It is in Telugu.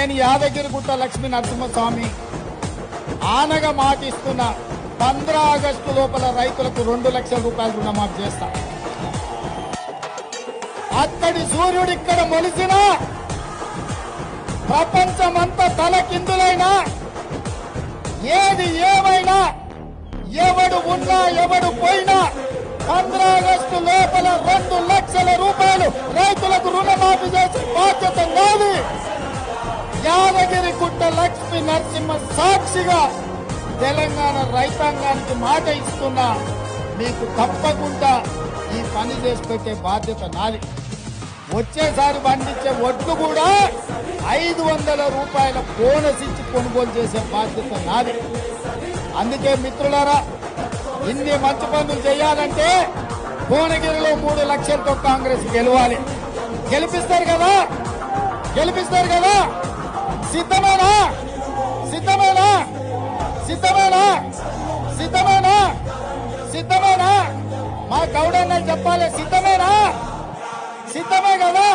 నేను యాదగిరిగుట్ట లక్ష్మీ నరసింహస్వామి ఆనగా మాటిస్తున్నా 15 ఆగస్టు లోపల రైతులకు 2 లక్షల రూపాయలు రుణమాఫీ చేస్తా. అక్కడి సూర్యుడు ఇక్కడ మొలిసిన ప్రపంచమంతా తలకిందులైనా ఏది ఏమైనా ఎవడు ఉన్నా ఎవడు పోయినా 15 ఆగస్టు లోపల 2 లక్షల రూపాయలు రైతులకు రుణమాఫీ చేసే బాధ్యత నాది. యాదగిరిగుట్ట లక్ష్మీ నరసింహ సాక్షిగా తెలంగాణ రైతాంగానికి మాట ఇస్తున్నా, మీకు తప్పకుండా ఈ పని చేసి పెట్టే బాధ్యత నాది. వచ్చేసారి పండించే ఒడ్లు కూడా 500 రూపాయల బోనస్ ఇచ్చి కొనుగోలు చేసే బాధ్యత నాది. అందుకే మిత్రులారా, ఇన్ని మంచి పనులు చేయాలంటే భువనగిరిలో 3 లక్షలతో కాంగ్రెస్ గెలవాలి. గెలిపిస్తారు కదా, గెలిపిస్తారు కదా. సిద్ధమేనా? సిద్ధమేనా? సిద్ధమేనా? సిద్ధమేనా? సిద్ధమేనా? మా గౌడన్న చెప్పాలి, సిద్ధమేనా? సిద్ధమే కదా.